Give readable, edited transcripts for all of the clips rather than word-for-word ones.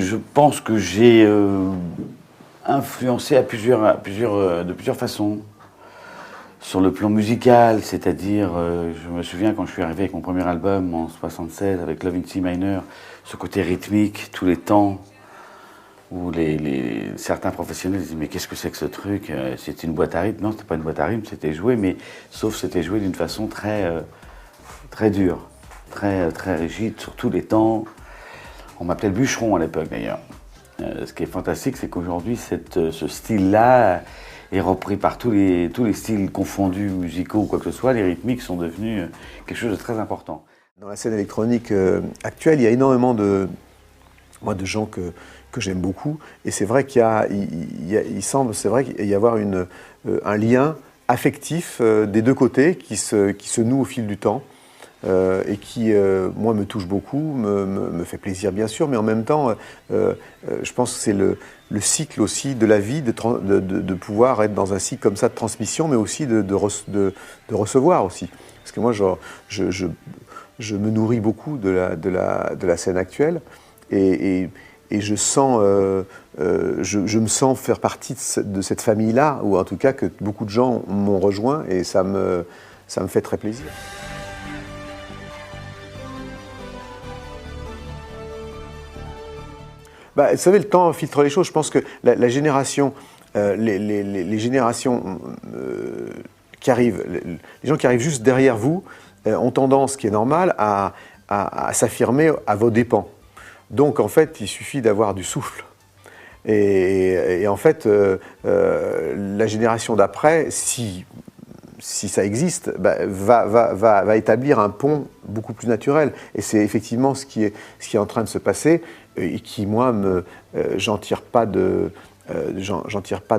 je pense que j'ai influencé de plusieurs façons. Sur le plan musical, c'est-à-dire, je me souviens quand je suis arrivé avec mon premier album en 76 avec Love in C Minor, ce côté rythmique, tous les temps, où certains professionnels disaient mais qu'est-ce que c'est que ce truc? C'est une boîte à rythme? Non, c'était pas une boîte à rythme, c'était joué, mais sauf c'était joué d'une façon très dure, très rigide sur tous les temps. On m'appelait le bûcheron à l'époque d'ailleurs. Ce qui est fantastique, c'est qu'aujourd'hui, ce style-là est repris par tous les styles confondus, musicaux ou quoi que ce soit. Les rythmiques sont devenus quelque chose de très important. Dans la scène électronique actuelle, il y a énormément de gens que j'aime beaucoup. Et c'est vrai il semble y avoir un lien affectif des deux côtés qui se noue au fil du temps. Et qui, moi, me touche beaucoup, me fait plaisir bien sûr, mais en même temps, je pense que c'est le cycle aussi de la vie, de pouvoir être dans un cycle comme ça de transmission, mais aussi de recevoir aussi. Parce que moi, je me nourris beaucoup de la scène actuelle, et je me sens faire partie de cette famille-là, ou en tout cas que beaucoup de gens m'ont rejoint, et ça me fait très plaisir. Vous savez, le temps filtre les choses. Je pense que la génération, les générations qui arrivent, les gens qui arrivent juste derrière vous, ont tendance, ce qui est normal, à s'affirmer à vos dépens. Donc, en fait, il suffit d'avoir du souffle. Et en fait, la génération d'après, si ça existe, va établir un pont beaucoup plus naturel. Et c'est effectivement ce qui est en train de se passer, et qui, moi, j'en tire pas de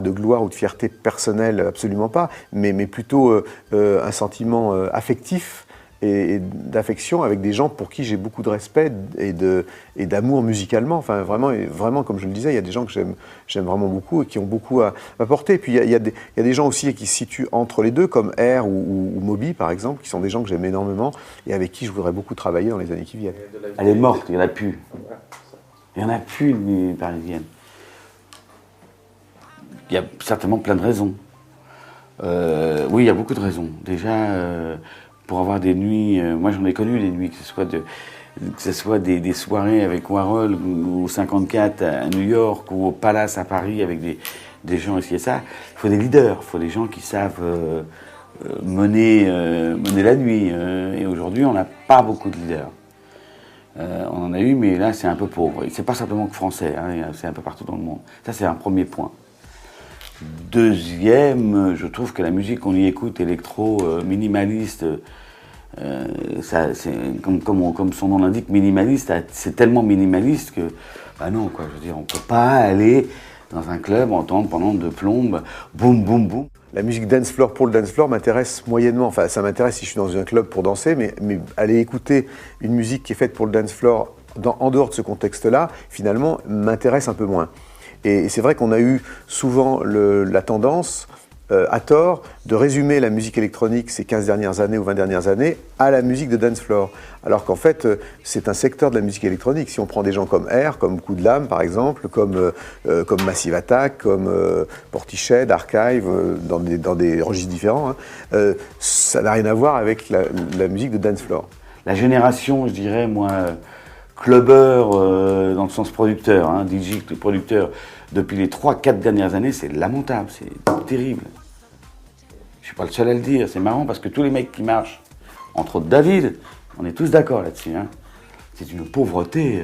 gloire ou de fierté personnelle, absolument pas, mais plutôt un sentiment affectif et d'affection avec des gens pour qui j'ai beaucoup de respect et d'amour musicalement. Enfin, vraiment, comme je le disais, il y a des gens que j'aime vraiment beaucoup et qui ont beaucoup à m'apporter. Puis il y a des gens aussi qui se situent entre les deux, comme R ou Moby, par exemple, qui sont des gens que j'aime énormément et avec qui je voudrais beaucoup travailler dans les années qui viennent. Elle est morte, il n'y en a plus. Il n'y en a plus, une parisienne. Il y a certainement plein de raisons. Oui, il y a beaucoup de raisons. Déjà, pour avoir des nuits, moi j'en ai connu des nuits, que ce soit des soirées avec Warhol ou au 54 à New York ou au Palace à Paris avec des gens ici et ça. Il faut des leaders, il faut des gens qui savent mener la nuit. Et aujourd'hui, on n'a pas beaucoup de leaders. On en a eu, mais là c'est un peu pauvre. C'est pas simplement que français, hein, c'est un peu partout dans le monde. Ça c'est un premier point. Deuxième, je trouve que la musique qu'on y écoute, électro, minimaliste, comme son nom l'indique, minimaliste, c'est tellement minimaliste que, non, quoi, je veux dire, on peut pas aller dans un club entendre pendant 2 plombes, boum, boum, boum. La musique dance floor pour le dance floor m'intéresse moyennement. Enfin, ça m'intéresse si je suis dans un club pour danser, mais aller écouter une musique qui est faite pour le dance floor en dehors de ce contexte-là, finalement, m'intéresse un peu moins. Et c'est vrai qu'on a eu souvent la tendance, à tort, de résumer la musique électronique ces 15 dernières années ou 20 dernières années à la musique de dance floor. Alors qu'en fait, c'est un secteur de la musique électronique. Si on prend des gens comme R, comme Coup de Lame par exemple, comme Massive Attack, comme Portiched, Archive, dans des registres différents, hein, ça n'a rien à voir avec la musique de dance floor. La génération, je dirais, moi, clubber dans le sens producteur, hein, DJ producteur, depuis les 3-4 dernières années, c'est lamentable, c'est terrible. Je suis pas le seul à le dire, c'est marrant parce que tous les mecs qui marchent, entre autres David, on est tous d'accord là-dessus. Hein. C'est une pauvreté.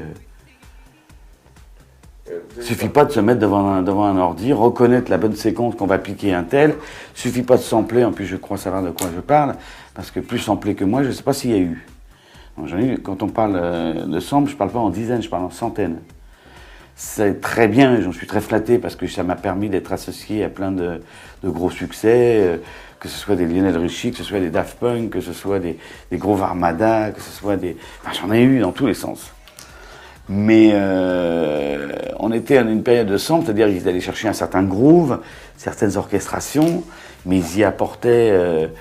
Suffit pas de se mettre devant un ordi, reconnaître la bonne séquence qu'on va piquer un tel. Suffit pas de sampler, en plus je crois savoir de quoi je parle, parce que plus samplé que moi, je sais pas s'il y a eu. Quand on parle de sample, je parle pas en dizaines, je parle en centaines. C'est très bien, et j'en suis très flatté parce que ça m'a permis d'être associé à plein de gros succès, que ce soit des Lionel Richie, que ce soit des Daft Punk, que ce soit des Groove Armada, que ce soit des... Enfin, j'en ai eu dans tous les sens. Mais on était en une période de sample, c'est-à-dire qu'ils allaient chercher un certain groove, certaines orchestrations, mais ils y apportaient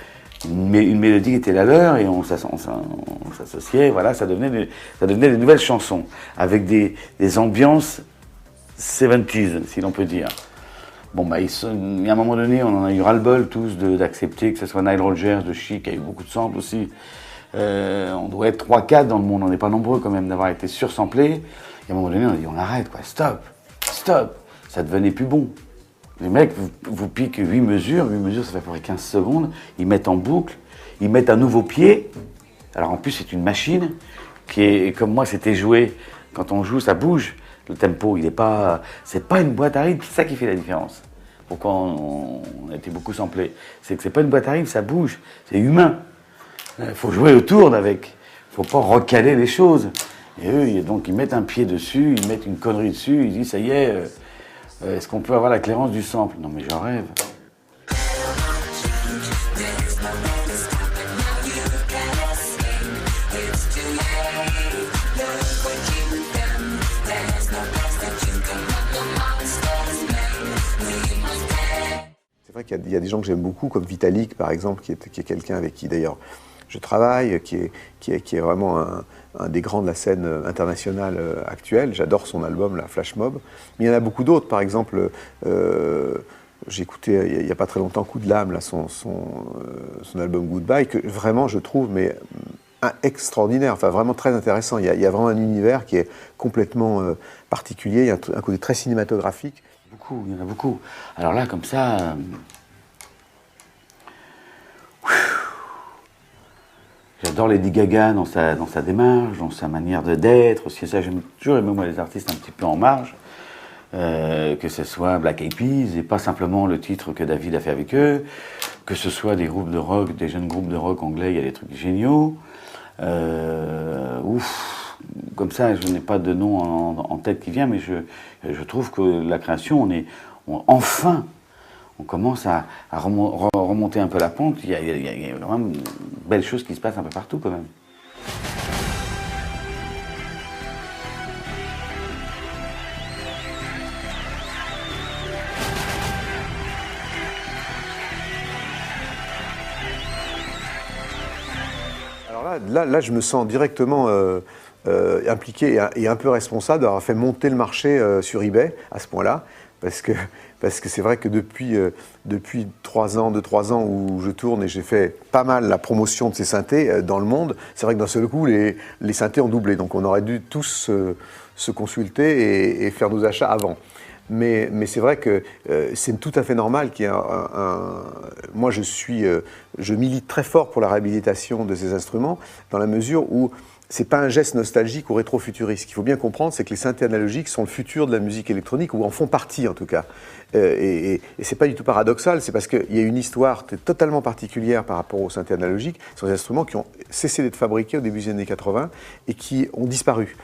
une mélodie qui était la leur et on s'associait, voilà, ça devenait des nouvelles chansons avec des ambiances 70s, si l'on peut dire. Bon, bah, il y a un moment donné, on en a eu ras-le-bol tous d'accepter que ce soit Nile Rodgers, de Chic, qui a eu beaucoup de samples aussi. On doit être 3-4 dans le monde, on n'est pas nombreux quand même d'avoir été sursamplés. Et à un moment donné, on a dit on arrête, quoi, stop, ça devenait plus bon. Les mecs vous piquent 8 mesures, ça fait à peu près 15 secondes, ils mettent en boucle, ils mettent un nouveau pied. Alors en plus, c'est une machine qui est, comme moi, c'était joué. Quand on joue, ça bouge. Le tempo, c'est pas une boîte à rythme, c'est ça qui fait la différence. Pourquoi on a été beaucoup samplés. C'est que c'est pas une boîte à rythme, ça bouge, c'est humain. Il faut jouer autour avec. Il faut pas recaler les choses. Et eux, donc, ils mettent un pied dessus, ils mettent une connerie dessus, ils disent, ça y est, est-ce qu'on peut avoir la clairance du sample? Non mais j'en rêve. C'est vrai qu'il y a des gens que j'aime beaucoup, comme Vitalik par exemple, qui est quelqu'un avec qui d'ailleurs je travaille, qui est vraiment un des grands de la scène internationale actuelle. J'adore son album, la Flash Mob. Mais il y en a beaucoup d'autres. Par exemple, j'ai écouté il n'y a pas très longtemps Coup de l'âme, là, son album Goodbye, que vraiment je trouve extraordinaire, enfin vraiment très intéressant. Il y a vraiment un univers qui est complètement particulier. Il y a un côté très cinématographique. Il y en a beaucoup. Alors là, comme ça... J'adore Lady Gaga dans sa démarche, dans sa manière d'être. Aussi, ça, j'aime toujours aimer moi les artistes un petit peu en marge, que ce soit Black Eyed Peas et pas simplement le titre que David a fait avec eux, que ce soit des groupes de rock, des jeunes groupes de rock anglais, il y a des trucs géniaux. Comme ça, je n'ai pas de nom en tête qui vient, mais je trouve que la création, enfin. On commence à remonter un peu la pente. Il y a vraiment une belle chose qui se passe un peu partout quand même. Alors là, je me sens directement impliqué et un peu responsable d'avoir fait monter le marché sur eBay à ce point-là, parce que c'est vrai que depuis 2-3 ans où je tourne et j'ai fait pas mal la promotion de ces synthés dans le monde, c'est vrai que d'un seul coup, les synthés ont doublé. Donc on aurait dû tous se consulter et faire nos achats avant. Mais c'est vrai que c'est tout à fait normal qu'il y ait Moi, je milite très fort pour la réhabilitation de ces instruments, dans la mesure où c'est pas un geste nostalgique ou rétro-futuriste. Ce qu'il faut bien comprendre, c'est que les synthés analogiques sont le futur de la musique électronique, ou en font partie en tout cas. Et c'est pas du tout paradoxal, c'est parce qu'il y a une histoire totalement particulière par rapport aux synthés analogiques. Ce sont des instruments qui ont cessé d'être fabriqués au début des années 80 et qui ont disparu.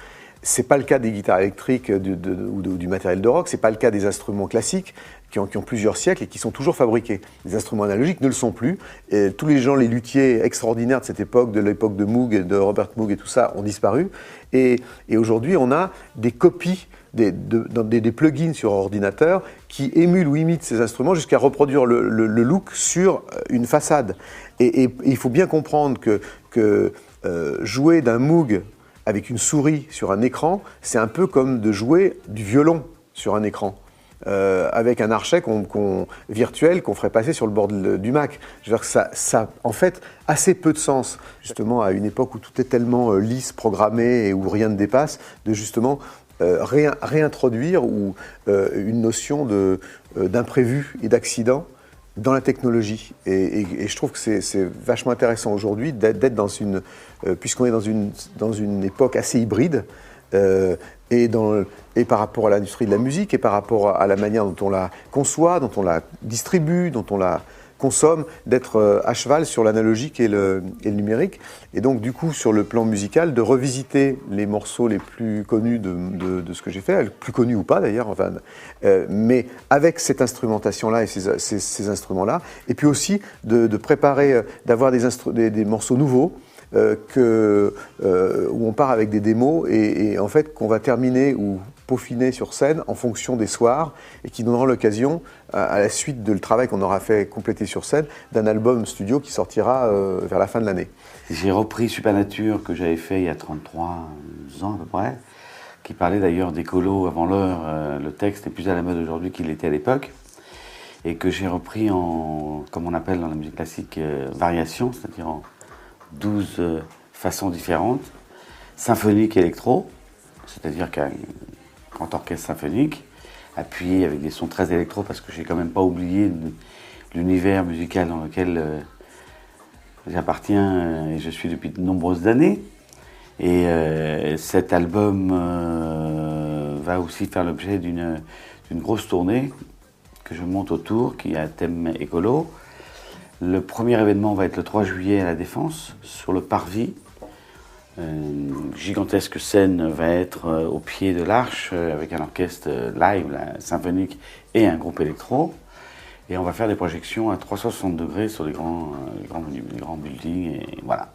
C'est pas le cas des guitares électriques ou du matériel de rock, c'est pas le cas des instruments classiques qui ont plusieurs siècles et qui sont toujours fabriqués. Les instruments analogiques ne le sont plus. Et tous les gens, les luthiers extraordinaires de cette époque, de l'époque de Moog, de Robert Moog et tout ça, ont disparu. Et aujourd'hui, on a des copies, des plugins sur ordinateur qui émulent ou imitent ces instruments jusqu'à reproduire le look sur une façade. Et il faut bien comprendre que jouer d'un Moog avec une souris sur un écran, c'est un peu comme de jouer du violon sur un écran, avec un archet virtuel qu'on ferait passer sur le bord du Mac. Je veux dire que ça a en fait assez peu de sens, justement à une époque où tout est tellement lisse, programmé et où rien ne dépasse, de justement réintroduire une notion d'imprévu et d'accident dans la technologie. Et je trouve que c'est vachement intéressant aujourd'hui d'être puisqu'on est dans une époque assez hybride, et par rapport à l'industrie de la musique, et par rapport à la manière dont on la conçoit, dont on la distribue, dont on la consomme, d'être à cheval sur l'analogique et le numérique. Et donc, du coup, sur le plan musical, de revisiter les morceaux les plus connus de ce que j'ai fait, plus connus ou pas d'ailleurs, enfin, mais avec cette instrumentation-là et ces instruments-là, et puis aussi de préparer, d'avoir des morceaux nouveaux, où on part avec des démos et en fait qu'on va terminer, ou peaufiner sur scène en fonction des soirs et qui donneront l'occasion, à la suite de le travail qu'on aura fait compléter sur scène, d'un album studio qui sortira vers la fin de l'année. J'ai repris Supernature que j'avais fait il y a 33 ans à peu près, qui parlait d'ailleurs d'écolo avant l'heure. Le texte est plus à la mode aujourd'hui qu'il était à l'époque, et que j'ai repris en, comme on appelle dans la musique classique, variation, c'est-à-dire en 12 façons différentes, symphonique électro, c'est-à-dire qu'un grand orchestre symphonique, appuyé avec des sons très électro, parce que j'ai quand même pas oublié l'univers musical dans lequel j'appartiens et je suis depuis de nombreuses années. Et cet album va aussi faire l'objet d'une grosse tournée que je monte autour, qui a un thème écolo. Le premier événement va être le 3 juillet à la Défense, sur le Parvis. Une gigantesque scène va être au pied de l'Arche, avec un orchestre live, symphonique, et un groupe électro. Et on va faire des projections à 360 degrés sur les grands buildings, et voilà.